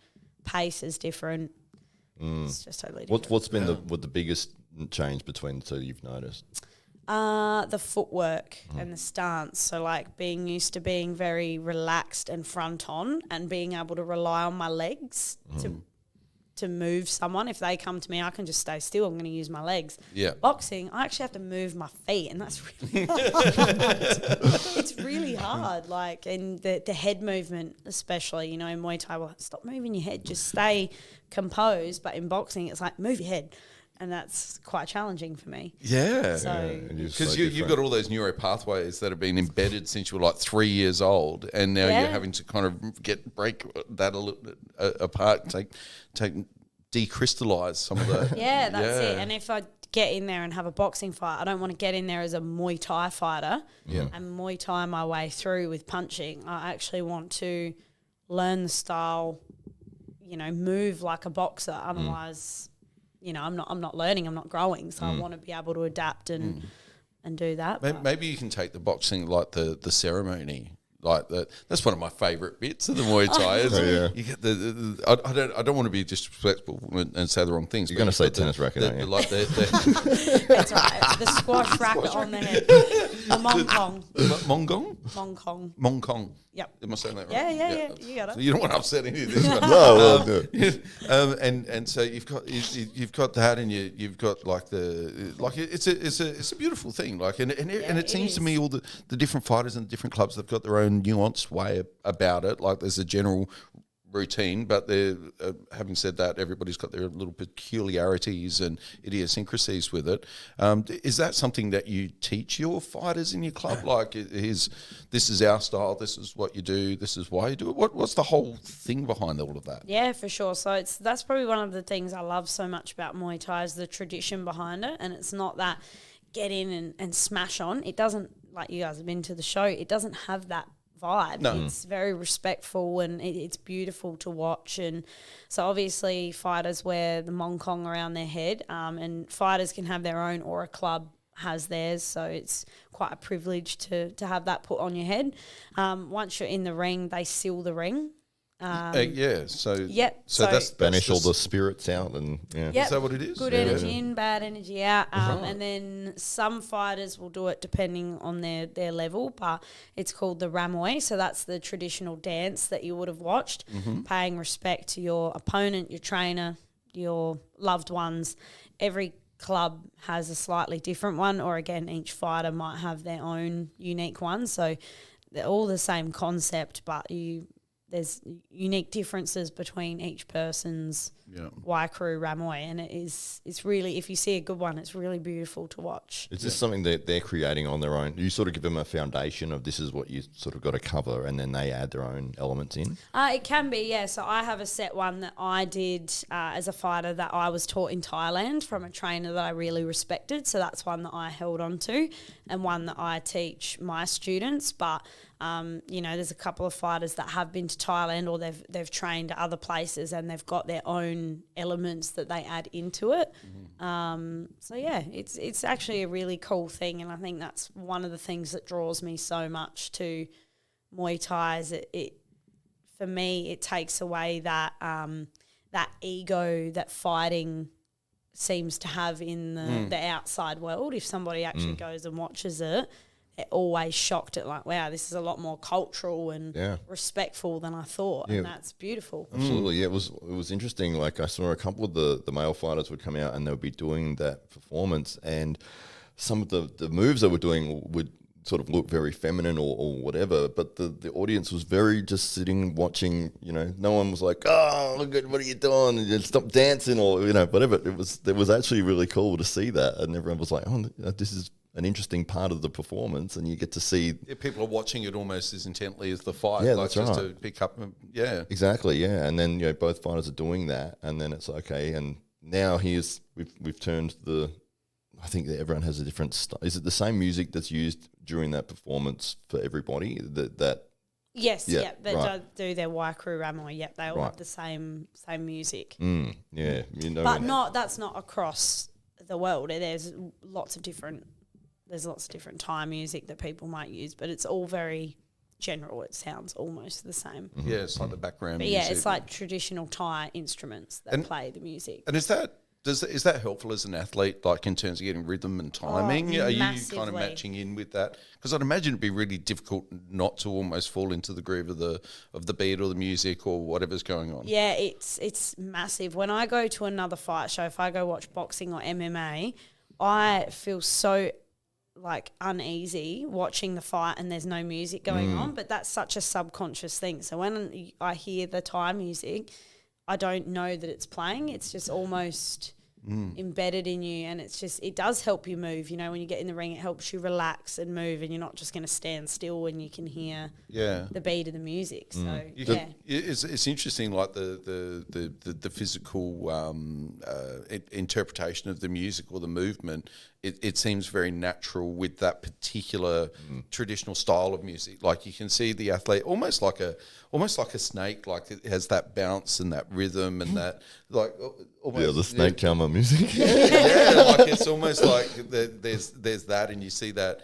pace is different. It's just totally different. What's been the biggest change between the two you've noticed? The footwork and the stance. So, like, being used to being very relaxed and front on, and being able to rely on my legs to move someone. If they come to me, I can just stay still. I'm going to use my legs. Yeah. Boxing, I actually have to move my feet, and that's really hard. It's really hard. Like, and the head movement, especially, in Muay Thai, stop moving your head, just stay composed. But in boxing, it's like, move your head. And that's quite challenging for me. Yeah. So, because you've got all those neuro pathways that have been embedded since you were like 3 years old, and now you're having to kind of break that a little apart, decrystallize some of the. Yeah, that's it. And if I get in there and have a boxing fight, I don't want to get in there as a Muay Thai fighter and Muay Thai my way through with punching. I actually want to learn the style, move like a boxer. Otherwise, I'm not learning, I'm not growing. So I want to be able to adapt and do that. Maybe you can take the boxing like the ceremony. Like that's one of my favourite bits of the Muay Thai. You get I don't want to be disrespectful and say the wrong things. You're going to say tennis racket, aren't you? That's right. The squash racket on the head. The mongkong. Mongkong. Yep. Am I saying that right? Yeah. You got it. So you don't want to upset any of this. And so you've got that, and you've got like it's a beautiful thing. Like and it seems to me all the different fighters and the different clubs, they've got their own nuanced way about it. Like, there's a general routine, but having said that, everybody's got their little peculiarities and idiosyncrasies with it. Is that something that you teach your fighters in your club? Like, this is our style, this is what you do, this is why you do it? What's the whole thing behind all of that? Yeah, for sure. So that's probably one of the things I love so much about Muay Thai is the tradition behind it, and it's not that get in and smash on. It doesn't, like, you guys have been to the show, it doesn't have that vibe. No. It's very respectful, and it's beautiful to watch. And so obviously fighters wear the mongkong around their head, and fighters can have their own, or a club has theirs. So it's quite a privilege to have that put on your head. Once you're in the ring, they seal the ring. So that's banish all the spirits out, and is that what it is? Good energy in, bad energy out. And then some fighters will do it depending on their level, but it's called the Ramoy. So that's the traditional dance that you would have watched, paying respect to your opponent, your trainer, your loved ones. Every club has a slightly different one, or again, each fighter might have their own unique one. So they're all the same concept, but there's unique differences between each person's Waikaru Ramoy, and it's really, if you see a good one, it's really beautiful to watch. Is this something that they're creating on their own? You sort of give them a foundation of this is what you sort of got to cover, and then they add their own elements in? It can be, yeah. So I have a set one that I did as a fighter that I was taught in Thailand from a trainer that I really respected. So that's one that I held on to, and one that I teach my students. But there's a couple of fighters that have been to Thailand, or they've trained at other places, and they've got their own elements that they add into it. It's actually a really cool thing, and I think that's one of the things that draws me so much to Muay Thai. Is it for me, it takes away that that ego that fighting seems to have in the outside world. If somebody actually goes and watches it, they're always shocked at like, wow, this is a lot more cultural and respectful than I thought, and that's beautiful. Absolutely, yeah. It was interesting. Like I saw a couple of the male fighters would come out and they would be doing that performance, and some of the moves they were doing would sort of look very feminine or whatever, but the audience was very just sitting watching. You know, no one was like, "Oh, look at what are you doing? And stop dancing," or whatever. It was actually really cool to see that, and everyone was like, "Oh, this is an interesting part of the performance," and you get to see people are watching it almost as intently as the fight. Yeah, like that's just right. to pick up. Exactly, yeah. And then both fighters are doing that, and then it's okay. And now we've turned the. I think that everyone has a different style. Is it the same music that's used during that performance for everybody? Yes, Yeah, they right. do their Waikuru Ramo. Yep, they all Right. have the same music. Yeah, But that's not across the world. There's lots of different Thai music that people might use, but it's all very general. It sounds almost the same. Yeah, it's like the background But music. yeah, it's like traditional Thai instruments that play the music. And is that helpful as an athlete, like in terms of getting rhythm and timing? Are you kind of massively. matching in with that? Because I'd imagine it'd be really difficult not to almost fall into the groove of the beat or the music or whatever's going on. Yeah, it's massive. When I go to another fight show, if I go watch boxing or MMA, I feel so like uneasy watching the fight and there's no music going on, but that's such a subconscious thing. So when I hear the Thai music, I don't know that it's playing. It's just almost embedded in you, and it does help you move. When you get in the ring, it helps you relax and move, and you're not just going to stand still when you can hear the beat of the music. So It's interesting, like the physical interpretation of the music or the movement. It seems very natural with that particular traditional style of music. Like you can see the athlete almost like a snake, like it has that bounce and that rhythm and that like almost the snake charmer music. like it's almost like there's that, and you see that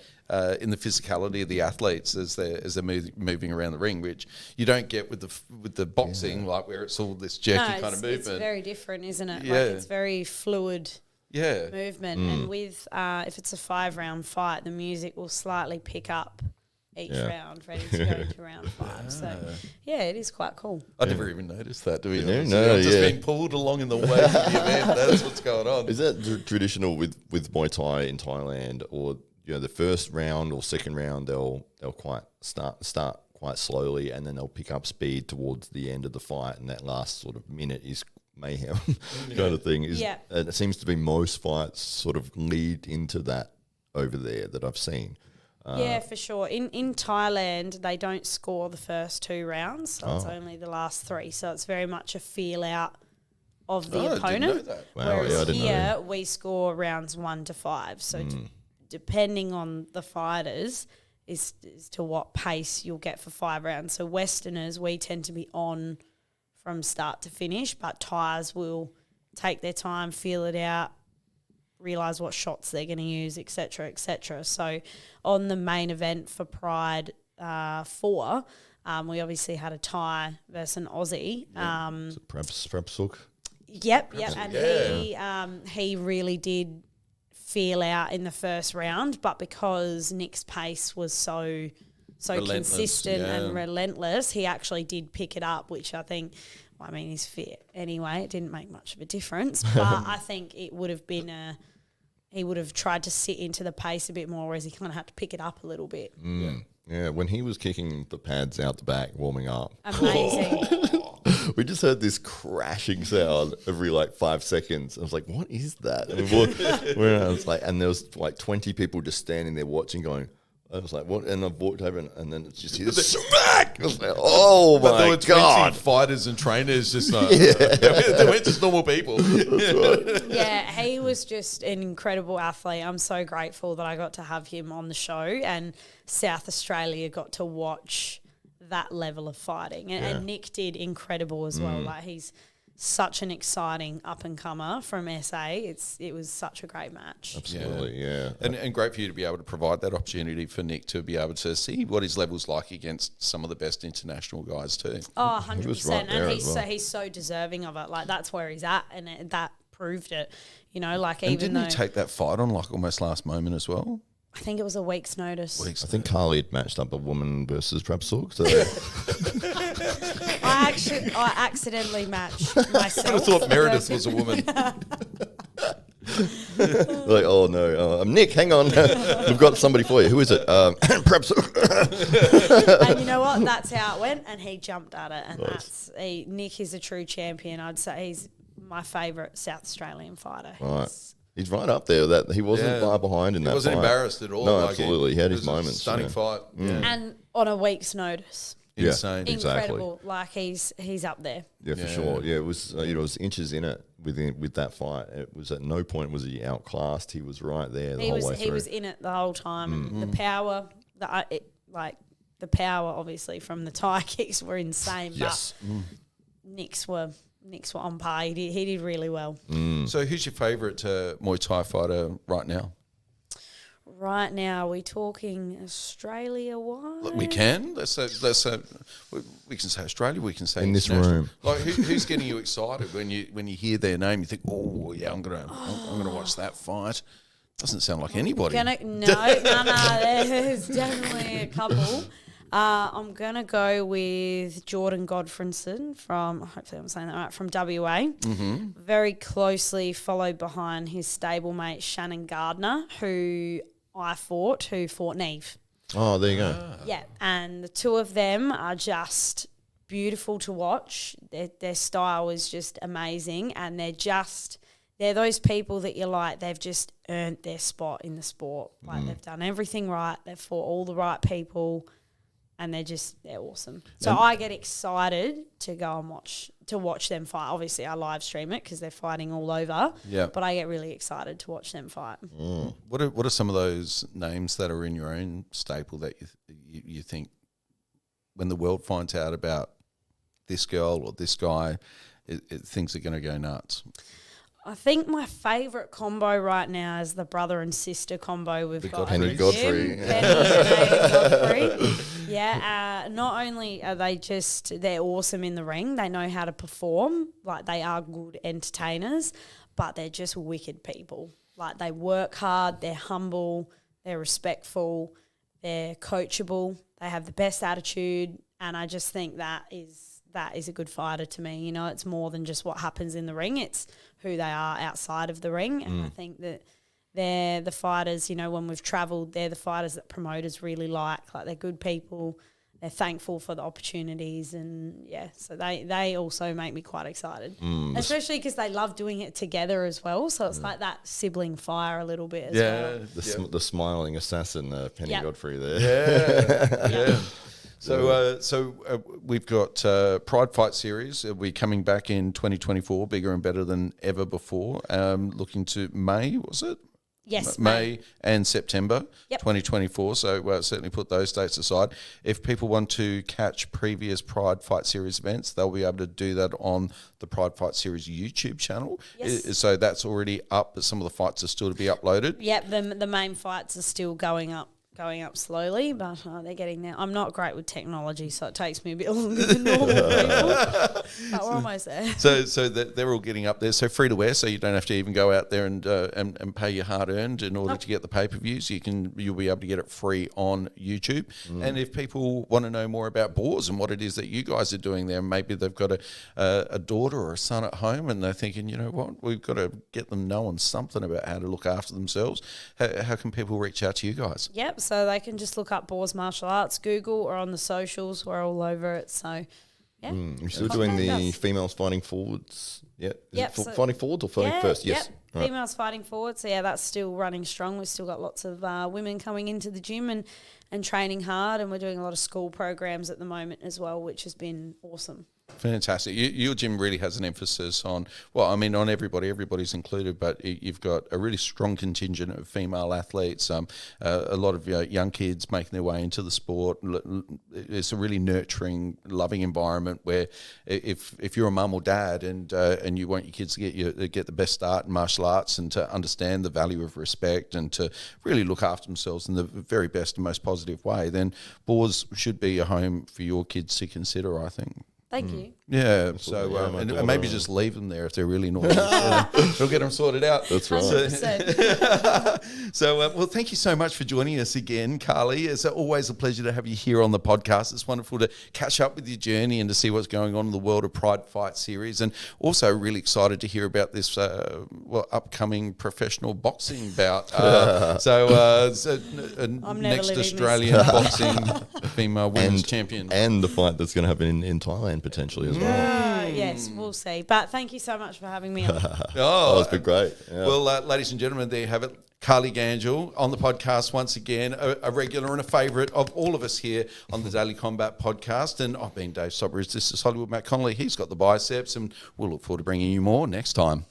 in the physicality of the athletes as they're moving around the ring, which you don't get with the boxing, like where it's all this jerky kind of movement. It's very different, isn't it? Yeah. Like it's very fluid. Yeah. Movement, and with if it's a 5-round fight, the music will slightly pick up each round, ready to go into round 5. So yeah, it is quite cool. I never even noticed that. Do we? No, I've just been pulled along in the way of the event. That's what's going on. Is that traditional with Muay Thai in Thailand, or the first round or second round they'll quite start quite slowly, and then they'll pick up speed towards the end of the fight, and that last sort of minute is mayhem kind of thing. And it seems to be most fights sort of lead into that over there that I've seen. Yeah, for sure. In Thailand, they don't score the first 2 rounds, so it's only the last 3. So it's very much a feel out of the opponent. I didn't know that. Wow, Whereas I didn't know here, that. we score rounds 1 to 5. So depending on the fighters is to what pace you'll get for 5 rounds. So Westerners, we tend to be on from start to finish, but Thais will take their time, feel it out, realise what shots they're going to use, etc., etc. So on the main event for Pride 4, we obviously had a Thai versus an Aussie. So perhaps Sook. Yep, and he really did feel out in the first round, but because Nick's pace was so consistent and relentless, he actually did pick it up, which I think, he's fit anyway. It didn't make much of a difference, but I think it would have been he would have tried to sit into the pace a bit more, whereas he kind of had to pick it up a little bit. Yeah, when he was kicking the pads out the back, warming up. Amazing. We just heard this crashing sound every 5 seconds. I was like, what is that? And and there was 20 people just standing there watching going, I was like, what? And I walked over and then it's just this smack. I was like, oh But there my were 20 God. fighters and trainers just they weren't just normal people. Yeah, he was just an incredible athlete. I'm so grateful that I got to have him on the show, and South Australia got to watch that level of fighting. And Nick did incredible as well. He's such an exciting up and comer from SA. It was such a great match. Absolutely, yeah. And great for you to be able to provide that opportunity for Nick to be able to see what his level's like against some of the best international guys too. Oh, 100%. right there And as well. he's so deserving of it. Like, that's where he's at, and that proved it. You know, like, And even didn't though he take that fight on like almost last moment as well? I think it was a week's notice. I think Carly had matched up a woman versus Trapsorg. So I accidentally matched myself. I thought Meredith was a woman. like, oh no, Nick, hang on, we've got somebody for you. Who is it? Trapsorg. And you know what? That's how it went, and he jumped at it. And Nick is a true champion. I'd say he's my favourite South Australian fighter. Right. He's right up there. That he wasn't far behind in that. He wasn't fight. embarrassed at all. No, like absolutely. He had his it was a moments. Stunning fight. Yeah. And on a week's notice. Yeah, Insane. exactly. Incredible. Like, he's up there. Yeah, for sure. Yeah, it was it was inches in it with that fight. It was at no point was he outclassed. He was right there the whole way through. He was in it the whole time. And the power, the power, obviously, from the Thai kicks were insane. Yes. But Nick's were on par. He did really well. So who's your favourite Muay Thai fighter right now? Right now, we talking Australia-wide? Look, we can. We can say Australia. We can say In this international. room. Like who's getting you excited when you hear their name? You think, oh yeah, I'm gonna watch that fight. Doesn't sound like anybody. No. There's definitely a couple. I'm gonna go with Jordan Godfrenson from, hopefully I'm saying that right, from WA. Mm-hmm. Very closely followed behind his stablemate Shannon Gardner, who fought Neve. Oh, there you go. Yeah, and the two of them are just beautiful to watch. Their style is just amazing, and they're those people that you're like, they've just earned their spot in the sport. Like, they've done everything right. They've fought all the right people, and they're awesome. So I get excited to go and watch them fight. Obviously, I live stream it because they're fighting all over. Yeah. But I get really excited to watch them fight. What are some of those names that are in your own staple that you think when the world finds out about this girl or this guy, things are going to go nuts? I think my favourite combo right now is the brother and sister combo we've got. Henry in the Godfrey. gym. Penny and Godfrey. Yeah, not only are they're awesome in the ring, they know how to perform, like they are good entertainers, but they're just wicked people. Like, they work hard, they're humble, they're respectful, they're coachable, they have the best attitude, and I just think that is a good fighter to me. You know, it's more than just what happens in the ring, it's who they are outside of the ring. And I think that they're the fighters, you know, when we've travelled, they're the fighters that promoters really like they're good people, they're thankful for the opportunities, and so they also make me quite excited, especially because they love doing it together as well, so it's like that sibling fire a little bit as well. The smiling assassin, Penny Godfrey there. Yeah. So we've got Pride Fight Series. We're coming back in 2024, bigger and better than ever before. Looking to May, was it? Yes, May and September 2024. So certainly put those dates aside. If people want to catch previous Pride Fight Series events, they'll be able to do that on the Pride Fight Series YouTube channel. Yes. So that's already up, but some of the fights are still to be uploaded. Yep, the main fights are still going up slowly, but they're getting there. I'm not great with technology, so it takes me a bit longer than normal people, but we're almost there. So they're all getting up there. So free to wear, so you don't have to even go out there and pay your hard earned in order to get the pay-per-views. You'll be able to get it free on YouTube. And if people want to know more about Boars and what it is that you guys are doing there, maybe they've got a daughter or a son at home and they're thinking, you know what, we've got to get them knowing something about how to look after themselves. How can people reach out to you guys? Yep, so they can just look up Boars Martial Arts, Google, or on the socials. We're all over it. So, yeah. You're still doing the females fighting forwards? Yeah. Yep, Fighting forwards or fighting first? Yes. Yep. Females fighting forwards. So, yeah, that's still running strong. We've still got lots of women coming into the gym and training hard. And we're doing a lot of school programs at the moment as well, which has been awesome. Fantastic. Your gym really has an emphasis on, well, I mean, on everybody's included, but you've got a really strong contingent of female athletes, a lot of young kids making their way into the sport. It's a really nurturing, loving environment where if you're a mum or dad and you want your kids to get the best start in martial arts and to understand the value of respect and to really look after themselves in the very best and most positive way, then Boars should be a home for your kids to consider, I think. Thank you. Yeah, so and maybe just leave them there if they're really naughty. It'll get them sorted out. That's right. 100%. So, well, thank you so much for joining us again, Carly. It's always a pleasure to have you here on the podcast. It's wonderful to catch up with your journey and to see what's going on in the World of Pride Fight series, and also really excited to hear about this upcoming professional boxing bout. Next Australian boxing female women's champion. And the fight that's going to happen in Thailand potentially as well. Yes, we'll see. But thank you so much for having me on. Oh, it's been great. Yeah. Well, ladies and gentlemen, there you have it. Carly Gangell on the podcast once again, a regular and a favourite of all of us here on the Daily Combat podcast. And I've been Dave Sobridge. This is Hollywood Matt Connolly. He's got the biceps, and we'll look forward to bringing you more next time.